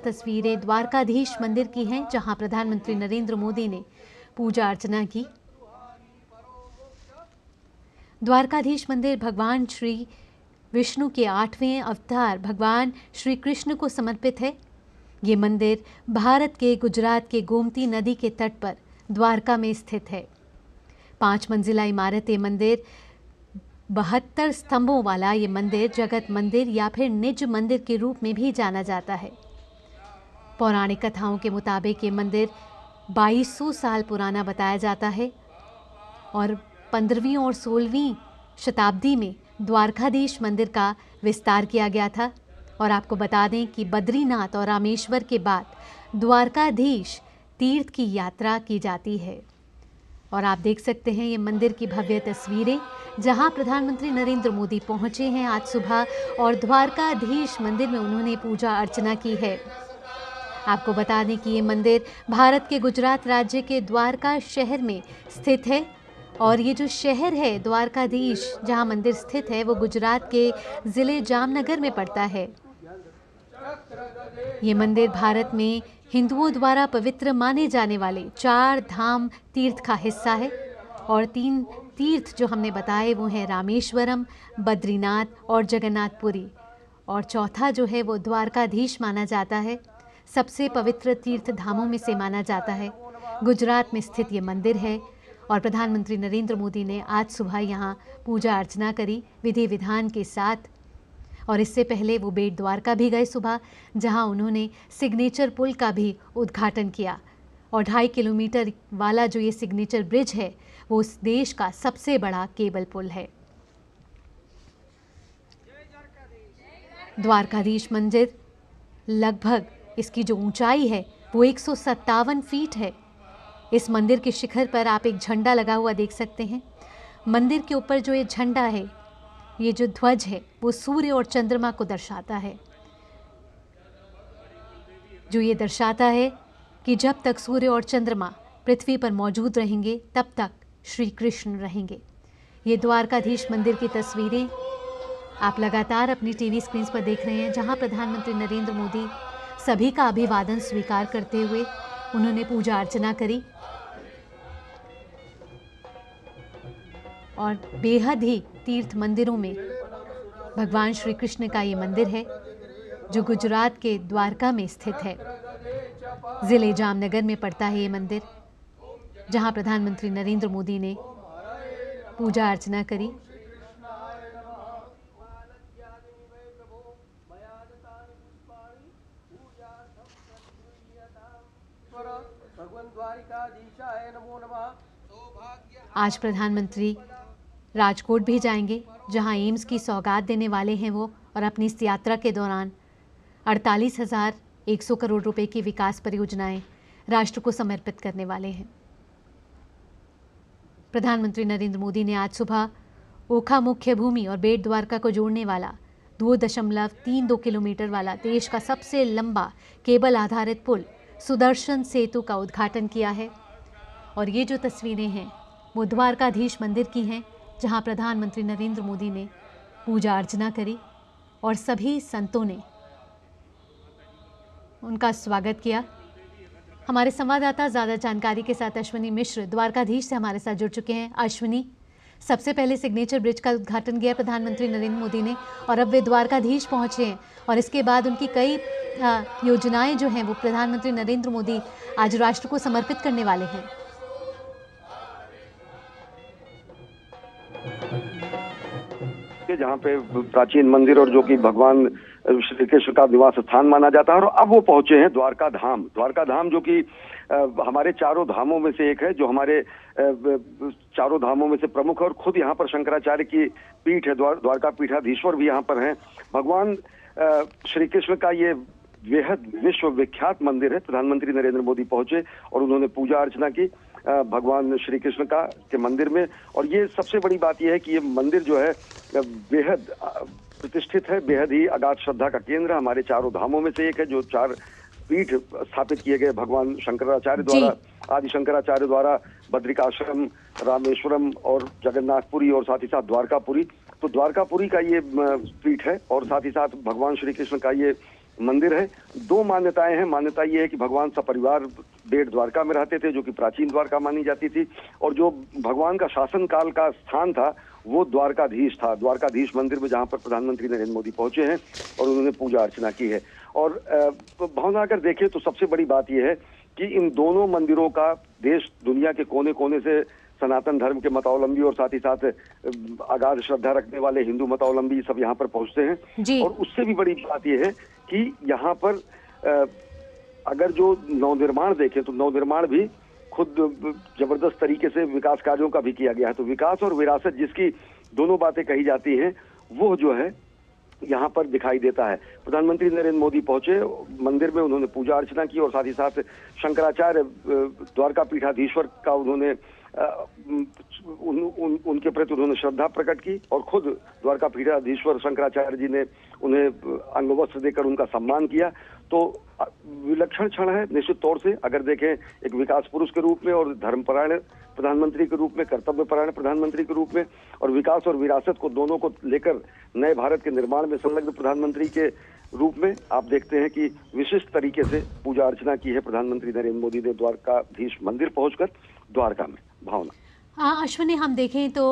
तस्वीरें द्वारकाधीश मंदिर की हैं, जहां प्रधानमंत्री नरेंद्र मोदी ने पूजा अर्चना की। द्वारकाधीश मंदिर भगवान श्री विष्णु के 8वें अवतार भगवान श्री कृष्ण को समर्पित है। ये मंदिर भारत के गुजरात के गोमती नदी के तट पर द्वारका में स्थित है। 5 मंजिला इमारत ये मंदिर 72 स्तंभों वाला ये मंदिर जगत मंदिर या फिर निज मंदिर के रूप में भी जाना जाता है। पौराणिक कथाओं के मुताबिक ये मंदिर 2200 साल पुराना बताया जाता है और 15वीं और 16वीं शताब्दी में द्वारकाधीश मंदिर का विस्तार किया गया था। और आपको बता दें कि बद्रीनाथ और रामेश्वर के बाद द्वारकाधीश तीर्थ की यात्रा की जाती है। और आप देख सकते हैं ये मंदिर की भव्य तस्वीरें, जहां प्रधानमंत्री नरेंद्र मोदी पहुंचे हैं आज सुबह और द्वारकाधीश मंदिर में उन्होंने पूजा अर्चना की है। आपको बता दें कि ये मंदिर भारत के गुजरात राज्य के द्वारका शहर में स्थित है और ये जो शहर है द्वारकाधीश जहां मंदिर स्थित है वो गुजरात के ज़िले जामनगर में पड़ता है। ये मंदिर भारत में हिंदुओं द्वारा पवित्र माने जाने वाले 4 धाम तीर्थ का हिस्सा है और 3 तीर्थ जो हमने बताए वो हैं रामेश्वरम, बद्रीनाथ और जगन्नाथपुरी, और चौथा जो है वो द्वारकाधीश माना जाता है। सबसे पवित्र तीर्थ धामों में से माना जाता है। गुजरात में स्थित ये मंदिर है और प्रधानमंत्री नरेंद्र मोदी ने आज सुबह यहाँ पूजा अर्चना करी विधि विधान के साथ। और इससे पहले वो बेट द्वारका भी गए सुबह, जहाँ उन्होंने सिग्नेचर पुल का भी उद्घाटन किया। और 2.5 किलोमीटर वाला जो ये सिग्नेचर ब्रिज है वो उस देश का सबसे बड़ा केबल पुल है। द्वारकाधीश मंदिर लगभग इसकी जो ऊंचाई है वो 157 फीट है। इस मंदिर के शिखर पर आप एक झंडा लगा हुआ देख सकते हैं। मंदिर के ऊपर जो ये झंडा है, ये जो ध्वज है वो सूर्य और चंद्रमा को दर्शाता है, जो ये दर्शाता है कि जब तक सूर्य और चंद्रमा पृथ्वी पर मौजूद रहेंगे तब तक श्री कृष्ण रहेंगे। ये द्वारकाधीश मंदिर की तस्वीरें आप लगातार अपनी टीवी स्क्रीन पर देख रहे हैं, जहां प्रधानमंत्री नरेंद्र मोदी सभी का अभिवादन स्वीकार करते हुए उन्होंने पूजा अर्चना करी। और बेहद ही तीर्थ मंदिरों में भगवान श्री कृष्ण का ये मंदिर है जो गुजरात के द्वारका में स्थित है। ज़िले जामनगर में पड़ता है ये मंदिर, जहां प्रधानमंत्री नरेंद्र मोदी ने पूजा अर्चना करी। आज प्रधानमंत्री राजकोट भी जाएंगे, जहां एम्स की सौगात देने वाले हैं वो, और अपनी इस यात्रा के दौरान 48,100 करोड़ रुपए की विकास परियोजनाएं राष्ट्र को समर्पित करने वाले हैं। प्रधानमंत्री नरेंद्र मोदी ने आज सुबह ओखा मुख्य भूमि और बेट द्वारका को जोड़ने वाला 2.32 किलोमीटर वाला देश का सबसे लंबा केबल आधारित पुल सुदर्शन सेतु का उद्घाटन किया है। और ये जो तस्वीरें हैं वो द्वारकाधीश मंदिर की हैं, जहां प्रधानमंत्री नरेंद्र मोदी ने पूजा अर्चना करी और सभी संतों ने उनका स्वागत किया। हमारे संवाददाता ज़्यादा जानकारी के साथ अश्विनी मिश्र द्वारकाधीश से हमारे साथ जुड़ चुके हैं। अश्विनी, सबसे पहले सिग्नेचर ब्रिज का उद्घाटन किया प्रधानमंत्री नरेंद्र मोदी ने और अब वे द्वारकाधीश पहुंचे हैं और इसके बाद उनकी कई योजनाएं जो हैं वो प्रधानमंत्री नरेंद्र मोदी आज राष्ट्र को समर्पित करने वाले हैं। जहाँ पे प्राचीन मंदिर और जो कि भगवान श्री कृष्ण का निवास स्थान माना जाता है, और अब वो पहुंचे हैं द्वारका धाम। द्वारका धाम जो कि हमारे चारों धामों में से एक है, जो हमारे चारों धामों में से प्रमुख है, और खुद यहाँ पर शंकराचार्य की पीठ है, द्वारका पीठाधीश्वर भी यहाँ पर हैं। भगवान श्री कृष्ण का ये बेहद विश्व विख्यात मंदिर है। प्रधानमंत्री नरेंद्र मोदी पहुंचे और उन्होंने पूजा अर्चना की भगवान श्री कृष्ण का के मंदिर में। और ये सबसे बड़ी बात यह है कि ये मंदिर जो है बेहद प्रतिष्ठित है, बेहद ही अगाध श्रद्धा का केंद्र है। हमारे चारों धामों में से एक है, जो 4 पीठ स्थापित किए गए भगवान शंकराचार्य द्वारा, आदि शंकराचार्य द्वारा, बद्रिकाश्रम, रामेश्वरम और जगन्नाथपुरी और साथ ही साथ द्वारकापुरी। तो द्वारकापुरी का ये पीठ है और साथ ही साथ भगवान श्री कृष्ण का ये मंदिर है। दो मान्यताएं हैं। मान्यता ये है कि भगवान सपरिवार बेट द्वारका में रहते थे, जो कि प्राचीन द्वारका मानी जाती थी, और जो भगवान का शासन काल का स्थान था वो द्वारकाधीश था, द्वारकाधीश मंदिर में, जहां पर प्रधानमंत्री नरेंद्र मोदी पहुंचे हैं और उन्होंने पूजा अर्चना की है। और भावना अगर देखें तो सबसे बड़ी बात यह है कि इन दोनों मंदिरों का देश दुनिया के कोने कोने से सनातन धर्म के मतावलंबी और साथ ही साथ अगाध श्रद्धा रखने वाले हिंदू मतावलंबी सब यहाँ पर पहुंचते हैं। और उससे भी बड़ी बात यह है कि यहाँ पर अगर जो नवनिर्माण देखें तो नवनिर्माण भी खुद जबरदस्त तरीके से विकास कार्यों का भी किया गया है। तो विकास और विरासत जिसकी दोनों बातें कही जाती हैं वो जो है यहाँ पर दिखाई देता है। प्रधानमंत्री नरेंद्र मोदी पहुंचे मंदिर में, उन्होंने पूजा अर्चना की और साथ ही साथ शंकराचार्य द्वारका पीठाधीश्वर का उन्होंने उनके प्रति उन्होंने श्रद्धा प्रकट की और खुद द्वारका पीठाधीश्वर शंकराचार्य जी ने उन्हें अंगवस्त्र देकर उनका सम्मान किया। तो विलक्षण क्षण है निश्चित तौर से, अगर देखें एक विकास पुरुष के रूप में और धर्मपरायण प्रधानमंत्री के रूप में, कर्तव्यपरायण प्रधानमंत्री के रूप में, और विकास और विरासत को दोनों को लेकर नए भारत के निर्माण में संलग्न प्रधानमंत्री के रूप में आप देखते हैं कि विशिष्ट तरीके से पूजा अर्चना की है प्रधानमंत्री नरेंद्र मोदी ने द्वारकाधीश मंदिर पहुंचकर द्वारका में। भावना अश्विनी, हम देखें तो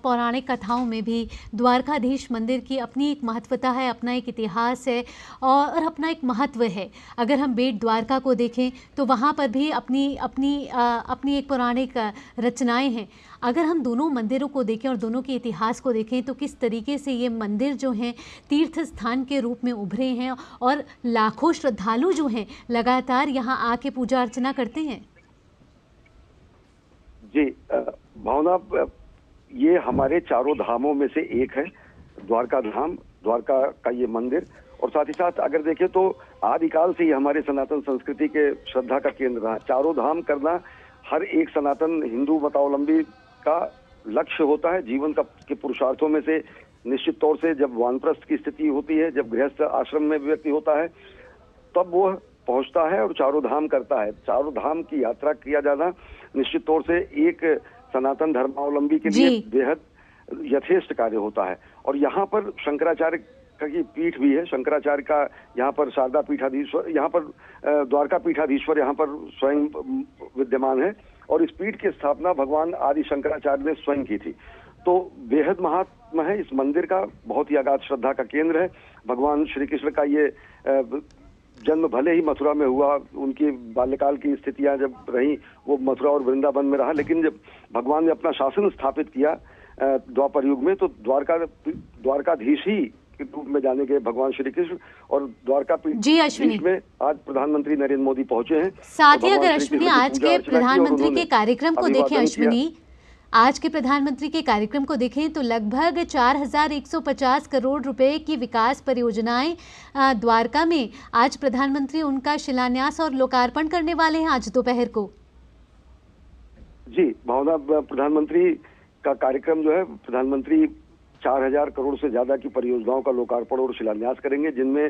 पौराणिक कथाओं में भी द्वारकाधीश मंदिर की अपनी एक महत्वता है, अपना एक इतिहास है और अपना एक महत्व है। अगर हम बेट द्वारका को देखें तो वहाँ पर भी अपनी एक पौराणिक रचनाएं हैं। अगर हम दोनों मंदिरों को देखें और दोनों के इतिहास को देखें तो किस तरीके से ये मंदिर जो हैं तीर्थ स्थान के रूप में उभरे हैं और लाखों श्रद्धालु जो हैं लगातार यहाँ आके पूजा अर्चना करते हैं। जी भावना, ये हमारे चारों धामों में से एक है द्वारका धाम, द्वारका का ये मंदिर। और साथ ही साथ अगर देखें तो आदिकाल से ही हमारे सनातन संस्कृति के श्रद्धा का केंद्र रहा। चारों धाम करना हर एक सनातन हिंदू मतावलंबी का लक्ष्य होता है। जीवन का के पुरुषार्थों में से निश्चित तौर से जब वानप्रस्थ की स्थिति होती है, जब गृहस्थ आश्रम में व्यक्ति होता है, तब वो पहुंचता है और चारों धाम करता है। चारों धाम की यात्रा किया जाना निश्चित तौर से एक सनातन धर्मावलंबी के लिए बेहद यथेष्ट कार्य होता है। और यहाँ पर शंकराचार्य की पीठ भी है। शंकराचार्य का यहाँ पर शारदा पीठाधीश्वर, यहाँ पर द्वारका पीठाधीश्वर यहाँ पर स्वयं विद्यमान है और इस पीठ की स्थापना भगवान आदि शंकराचार्य ने स्वयं की थी। तो बेहद महात्मा है इस मंदिर का, बहुत ही अगाध श्रद्धा का केंद्र है। भगवान श्री कृष्ण का ये जन्म भले ही मथुरा में हुआ, उनकी बाल्यकाल की स्थितियां जब रही वो मथुरा और वृंदावन में रहा, लेकिन जब भगवान ने अपना शासन स्थापित किया द्वापर युग में, तो द्वारकाधीश ही के रूप में जाने गए भगवान श्री कृष्ण और द्वारका पीठ में आज प्रधानमंत्री नरेंद्र मोदी पहुंचे हैं। साथ ही अगर अश्विनी आज के प्रधानमंत्री के कार्यक्रम को देखें, अश्विनी आज के प्रधानमंत्री के कार्यक्रम को देखें तो लगभग 4150 करोड़ रुपए की विकास परियोजनाएं द्वारका में आज प्रधानमंत्री उनका शिलान्यास और लोकार्पण करने वाले हैं आज दोपहर को। जी भावना, प्रधानमंत्री का कार्यक्रम जो है, प्रधानमंत्री 4000 करोड़ से ज्यादा की परियोजनाओं का लोकार्पण और शिलान्यास करेंगे, जिनमें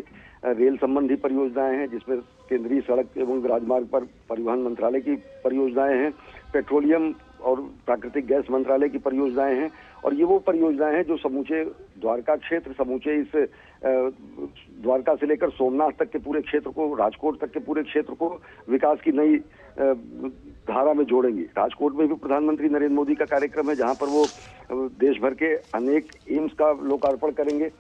रेल संबंधी परियोजनाएं हैं, जिसमें केंद्रीय सड़क एवं राजमार्ग पर परिवहन मंत्रालय की परियोजनाएं हैं, पेट्रोलियम और प्राकृतिक गैस मंत्रालय की परियोजनाएं हैं। और ये वो परियोजनाएं हैं जो समूचे द्वारका क्षेत्र, समूचे इस द्वारका से लेकर सोमनाथ तक के पूरे क्षेत्र को, राजकोट तक के पूरे क्षेत्र को विकास की नई धारा में जोड़ेंगी। राजकोट में भी प्रधानमंत्री नरेंद्र मोदी का कार्यक्रम है, जहां पर वो देश भर के अनेक एम्स का लोकार्पण करेंगे।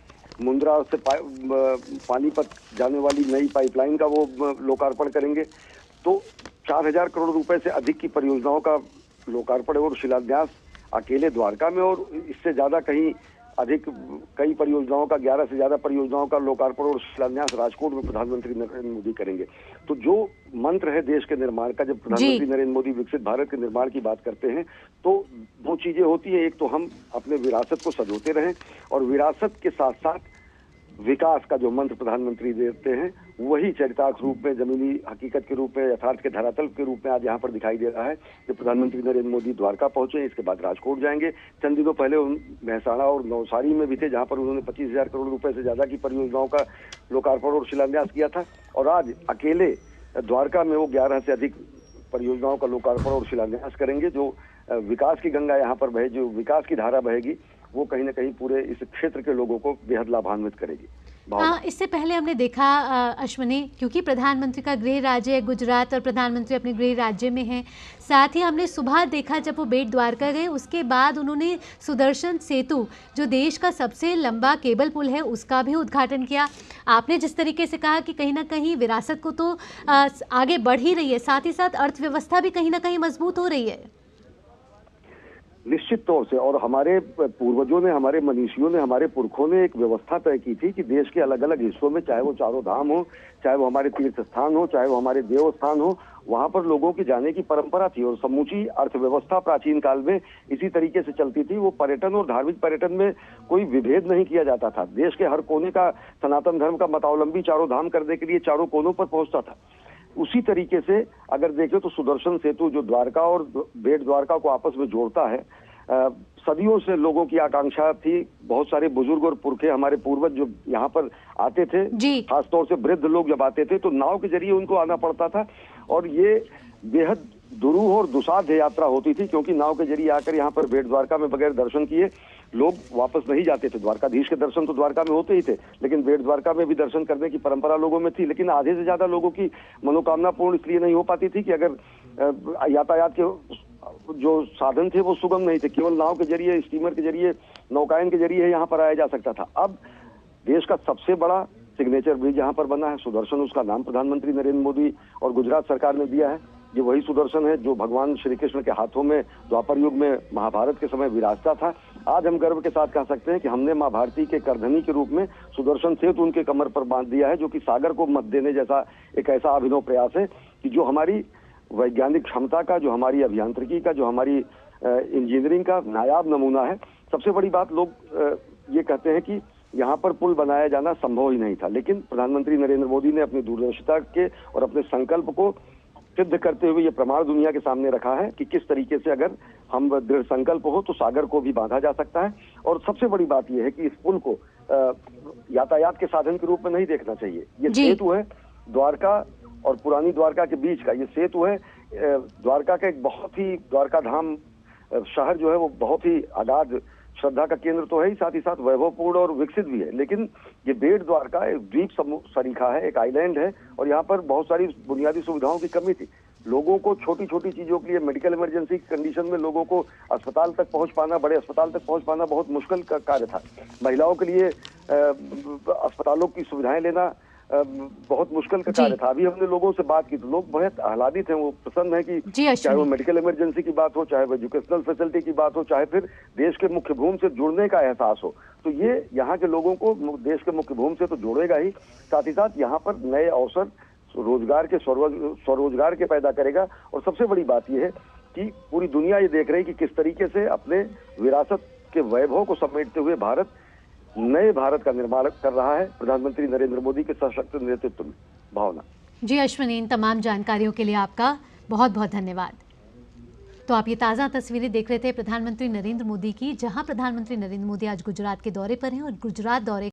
मुंद्रा से पानीपत जाने वाली नई पाइपलाइन का वो लोकार्पण करेंगे। तो 4000 करोड़ रुपए से अधिक की परियोजनाओं का लोकार्पण और शिलान्यास अकेले द्वारका में, और इससे ज्यादा कहीं अधिक कई परियोजनाओं का, 11 से ज्यादा परियोजनाओं का लोकार्पण और शिलान्यास राजकोट में प्रधानमंत्री नरेंद्र मोदी करेंगे। तो जो मंत्र है देश के निर्माण का, जब प्रधानमंत्री नरेंद्र मोदी विकसित भारत के निर्माण की बात करते हैं तो दो चीजें होती है। एक तो हम अपने विरासत को सजोते रहें, और विरासत के साथ साथ विकास का जो मंत्र प्रधानमंत्री देते हैं वही चरितार्थ रूप में, जमीनी हकीकत के रूप में, यथार्थ के धरातल के रूप में आज यहाँ पर दिखाई दे रहा है। जब प्रधानमंत्री नरेंद्र मोदी द्वारका पहुंचे, इसके बाद राजकोट जाएंगे। चंद दिनों पहले मेहसाणा और नवसारी में भी थे, जहाँ पर उन्होंने 25,000 करोड़ रुपए से ज्यादा की परियोजनाओं का लोकार्पण और शिलान्यास किया था। और आज अकेले द्वारका में वो 11 से अधिक परियोजनाओं का लोकार्पण और शिलान्यास करेंगे। जो विकास की गंगा यहाँ पर बहे, जो विकास की धारा बहेगी, वो कहीं ना कहीं पूरे इस क्षेत्र के लोगों को बेहद लाभान्वित करेगी। भावना। इससे पहले हमने देखा अश्विनी, क्योंकि प्रधानमंत्री का गृह राज्य है गुजरात और प्रधानमंत्री अपने गृह राज्य में हैं, साथ ही हमने सुबह देखा जब वो बेट द्वारका गए, उसके बाद उन्होंने सुदर्शन सेतु जो देश का सबसे लंबा केबल पुल है उसका भी उद्घाटन किया। आपने जिस तरीके से कहा कि कहीं ना कहीं विरासत को तो आगे बढ़ ही रही है, साथ ही साथ अर्थव्यवस्था भी कहीं ना कहीं मजबूत हो रही है। निश्चित तौर से, और हमारे पूर्वजों ने, हमारे मनीषियों ने, हमारे पुरखों ने एक व्यवस्था तय की थी कि देश के अलग अलग हिस्सों में, चाहे वो चारों धाम हो, चाहे वो हमारे तीर्थ स्थान हो, चाहे वो हमारे देव स्थान हो, वहां पर लोगों की जाने की परंपरा थी और समूची अर्थव्यवस्था प्राचीन काल में इसी तरीके से चलती थी। वो पर्यटन और धार्मिक पर्यटन में कोई विभेद नहीं किया जाता था। देश के हर कोने का सनातन धर्म का मतावलंबी चारों धाम करने के लिए चारों कोनों पर पहुंचता था। उसी तरीके से अगर देखें तो सुदर्शन सेतु जो द्वारका और बेट द्वारका को आपस में जोड़ता है, सदियों से लोगों की आकांक्षा थी। बहुत सारे बुजुर्ग और पुरखे, हमारे पूर्वज जो यहाँ पर आते थे, खासतौर से वृद्ध लोग जब आते थे तो नाव के जरिए उनको आना पड़ता था और ये बेहद दुरूह और दुसाध्य यात्रा होती थी, क्योंकि नाव के जरिए आकर यहाँ पर बेट द्वारका में बगैर दर्शन किए लोग वापस नहीं जाते थे। द्वारकाधीश के दर्शन तो द्वारका में होते ही थे, लेकिन बेट द्वारका में भी दर्शन करने की परंपरा लोगों में थी। लेकिन आधे से ज्यादा लोगों की मनोकामना पूर्ण इसलिए नहीं हो पाती थी कि अगर यातायात के जो साधन थे वो सुगम नहीं थे। केवल नाव के जरिए, स्टीमर के जरिए, नौकायन के जरिए यहाँ पर आया जा सकता था। अब देश का सबसे बड़ा सिग्नेचर ब्रिज यहाँ पर बना है सुदर्शन, उसका नाम प्रधानमंत्री नरेंद्र मोदी और गुजरात सरकार ने दिया है। ये वही सुदर्शन है जो भगवान श्री कृष्ण के हाथों में द्वापर युग में महाभारत के समय विराजता था। आज हम गर्व के साथ कह सकते हैं कि हमने मां भारती के करधनी के रूप में सुदर्शन सेतु उनके कमर पर बांध दिया है, जो कि सागर को मत देने जैसा एक ऐसा अभिनव प्रयास है कि जो हमारी वैज्ञानिक क्षमता का, जो हमारी अभियांत्रिकी का, जो हमारी इंजीनियरिंग का नायाब नमूना है। सबसे बड़ी बात, लोग ये कहते हैं कि यहाँ पर पुल बनाया जाना संभव ही नहीं था, लेकिन प्रधानमंत्री नरेंद्र मोदी ने अपनी दूरदर्शिता के और अपने संकल्प को सिद्ध करते हुए ये प्रमाण दुनिया के सामने रखा है कि किस तरीके से अगर हम दृढ़ संकल्प हो तो सागर को भी बांधा जा सकता है। और सबसे बड़ी बात यह है कि इस पुल को यातायात के साधन के रूप में नहीं देखना चाहिए। ये सेतु है द्वारका और पुरानी द्वारका के बीच का, ये सेतु है द्वारका का एक बहुत ही, द्वारका धाम शहर जो है वो बहुत ही अगाध श्रद्धा का केंद्र तो है ही, साथ ही साथ वैभवपूर्ण और विकसित भी है। लेकिन ये बेट द्वारका एक द्वीप सरीखा है, एक आइलैंड है और यहाँ पर बहुत सारी बुनियादी सुविधाओं की कमी थी। लोगों को छोटी छोटी चीजों के लिए, मेडिकल इमरजेंसी कंडीशन में लोगों को अस्पताल तक पहुंच पाना, बड़े अस्पताल तक पहुंच पाना बहुत मुश्किल का कार्य था। महिलाओं के लिए अस्पतालों की सुविधाएं लेना बहुत मुश्किल का कार्य था। अभी हमने लोगों से बात की तो लोग बहुत आह्लादित हैं, वो प्रसन्न है कि चाहे वो मेडिकल इमरजेंसी की बात हो, चाहे वो एजुकेशनल फैसिलिटी की बात हो, चाहे फिर देश के मुख्य भूमि से जुड़ने का एहसास हो, तो ये यहाँ के लोगों को देश के मुख्य भूमि से तो जोड़ेगा ही, साथ ही साथ यहाँ पर नए अवसर रोजगार के, स्वरोजगार के पैदा करेगा। और सबसे बड़ी बात यह है कि पूरी दुनिया ये देख रही है कि किस तरीके से अपने विरासत के वैभव को समेटते हुए भारत नए भारत का निर्माण कर रहा है प्रधानमंत्री नरेंद्र मोदी के सशक्त नेतृत्व में। भावना जी अश्विनी, इन तमाम जानकारियों के लिए आपका बहुत बहुत धन्यवाद। तो आप ये ताज़ा तस्वीरें देख रहे थे प्रधानमंत्री नरेंद्र मोदी की, जहां प्रधानमंत्री नरेंद्र मोदी आज गुजरात के दौरे पर हैं और गुजरात दौरे